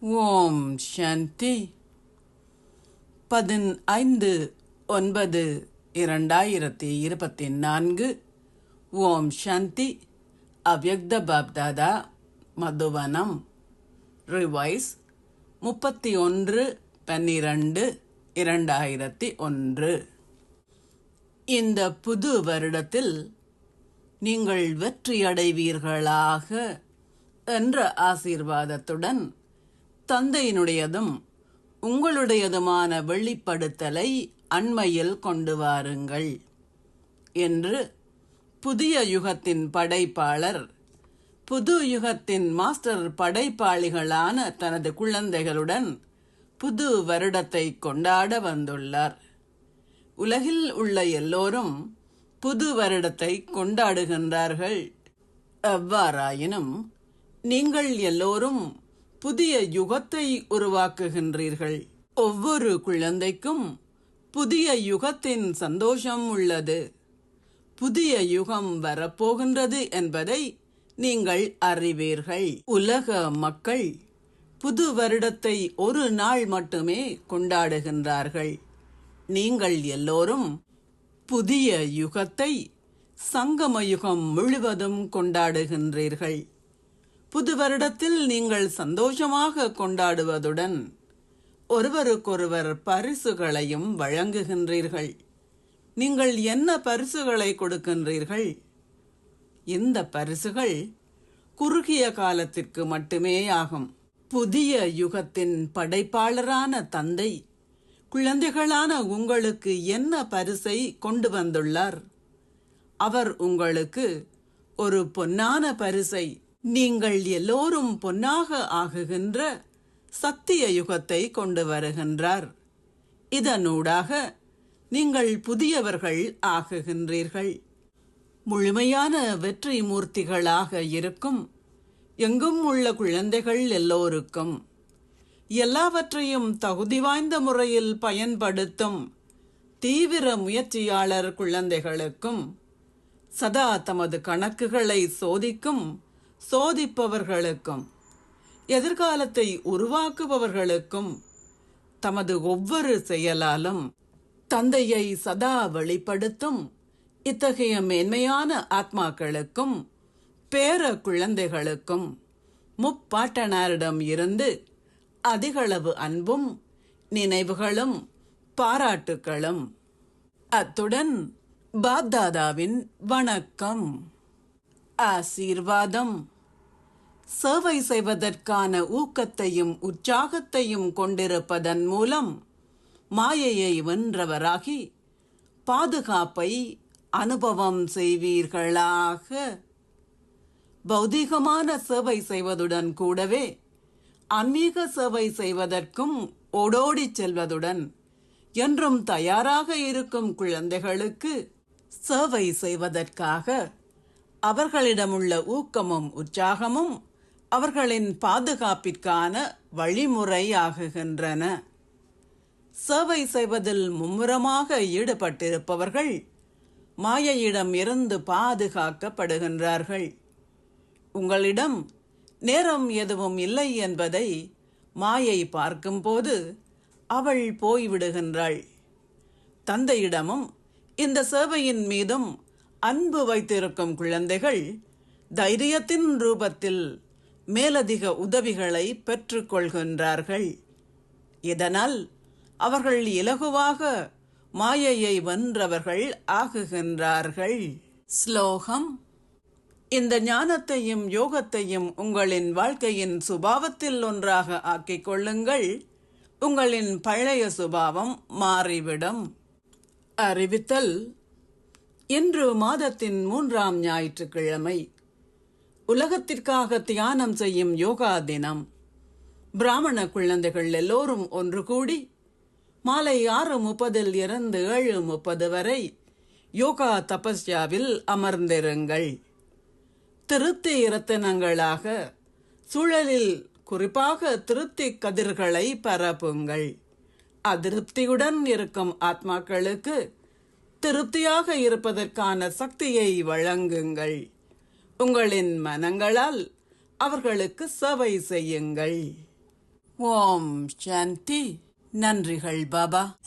ஓம் சாந்தி. 15/9/2024. ஓம் சாந்தி. அவ்யக்த பாப்தாதா, மதுவனம். ரிவைஸ் 31/12/2001. இந்த புது வருடத்தில் நீங்கள் வெற்றியடைவீர்களாக என்ற ஆசீர்வாதத்துடன் தந்தையினுடையதும் உங்களுடையதுமான வெளிப்படுத்தலை அண்மையில் கொண்டு வாருங்கள் என்று புதிய யுகத்தின் படைப்பாளர், புது யுகத்தின் மாஸ்டர் படைப்பாளிகளான தனது குழந்தைகளுடன் புது வருடத்தை கொண்டாட வந்துள்ளார். உலகில் உள்ள எல்லோரும் புது வருடத்தை கொண்டாடுகின்றார்கள். எவ்வாறாயினும் நீங்கள் எல்லோரும் புதிய யுகத்தை உருவாக்குகின்றீர்கள். ஒவ்வொரு குழந்தைக்கும் புதிய யுகத்தின் சந்தோஷம் உள்ளது. புதிய யுகம் வரப்போகின்றது என்பதை நீங்கள் அறிவீர்கள். உலக மக்கள் புது வருடத்தை ஒரு நாள் மட்டுமே கொண்டாடுகின்றார்கள். நீங்கள் எல்லோரும் புதிய யுகத்தை சங்கம யுகம் முழுவதும் கொண்டாடுகின்றீர்கள். புது வருடத்தில் நீங்கள் சந்தோஷமாக கொண்டாடுவதுடன் ஒருவருக்கொருவர் பரிசுகளையும் வழங்குகின்றீர்கள். நீங்கள் என்ன பரிசுகளை கொடுக்கின்றீர்கள்? இந்த பரிசுகள் குறுகிய காலத்திற்கு மட்டுமே ஆகும். புதிய யுகத்தின் படைப்பாளரான தந்தை குழந்தைகளான உங்களுக்கு என்ன பரிசை கொண்டு வந்துள்ளார்? அவர் உங்களுக்கு ஒரு பொன்னான பரிசை, நீங்கள் எல்லோரும் பொன்னாக ஆகுகின்ற சத்திய யுகத்தை கொண்டு வருகின்றார். இதனூடாக நீங்கள் புதியவர்கள் ஆகுகின்றீர்கள். முழுமையான வெற்றி மூர்த்திகளாக இருக்கும் எங்கும் உள்ள குழந்தைகள் எல்லோருக்கும், எல்லாவற்றையும் தகுதி வாய்ந்த முறையில் பயன்படுத்தும் தீவிர முயற்சியாளர் குழந்தைகளுக்கும், சதா தமது கணக்குகளை சோதிப்பவர்களுக்கும், எதிர்காலத்தை உருவாக்குபவர்களுக்கும், தமது ஒவ்வொரு செயலாலும் தந்தையை சதா வெளிப்படுத்தும் இத்தகைய மேன்மையான ஆத்மாக்களுக்கும், பேர குழந்தைகளுக்கும் முப்பாட்டனாரிடம் இருந்து அதிகளவு அன்பும் நினைவுகளும் பாராட்டுக்களும். அத்துடன் பாப்தாதாவின் வணக்கம், ஆசீர்வாதம். சேவை செய்வதற்கான ஊக்கத்தையும் உற்சாகத்தையும் கொண்டிருப்பதன் மூலம் மாயையை வென்றவராகி பாதுகாப்பை அனுபவம் செய்வீர்களாக. பௌதீகமான சேவை செய்வதுடன் கூடவே ஆன்மீக சேவை செய்வதற்கும் ஓடோடி செல்வதுடன் என்றும் தயாராக இருக்கும் குழந்தைகளுக்கு சேவை செய்வதற்காக அவர்களிடமுள்ள ஊக்கமும் உற்சாகமும் அவர்களின் பாதுகாப்பிற்கான வழிமுறையாகுகின்றன. சேவை செய்வதில் மும்முரமாக ஈடுபட்டிருப்பவர்கள் மாயையிடம் இருந்து பாதுகாக்கப்படுகின்றார்கள். உங்களிடம் நேரம் எதுவும் இல்லை என்பதை மாயை பார்க்கும்போது அவள் போய்விடுகின்றாள். தந்தையிடமும் இந்த சேவையின் மீதும் அன்பு வைத்திருக்கும் குழந்தைகள் தைரியத்தின் ரூபத்தில் மேலதிக உதவிகளை பெற்றுக்கொள்கின்றார்கள். இதனால் அவர்கள் இலகுவாக மாயையை வென்றவர்கள் ஆகுகின்றார்கள். ஸ்லோகம். இந்த ஞானத்தையும் யோகத்தையும் உங்களின் வாழ்க்கையின் சுபாவத்தில் ஒன்றாக ஆக்கிக் கொள்ளுங்கள். உங்களின் பழைய சுபாவம் மாறிவிடும். அறிவித்தல். இன்று மாதத்தின் 3ஆம் ஞாயிற்றுக்கிழமை, உலகத்திற்காக தியானம் செய்யும் யோகா தினம். பிராமண குழந்தைகள் எல்லோரும் ஒன்று கூடி மாலை 6:30 இருந்து 7:30 வரை யோகா தபஸ்யாவில் அமர்ந்திருங்கள். திருப்தி இரத்தினங்களாக சூழலில் குறிப்பாக திருப்தி கதிர்களை பரப்புங்கள். அதிருப்தியுடன் இருக்கும் ஆத்மாக்களுக்கு திருப்தியாக இருப்பதற்கான சக்தியை வழங்குங்கள். உங்களின் மனங்களால் அவர்களுக்கு சேவை செய்யுங்கள். ஓம் சாந்தி. நன்றிகள் பாபா.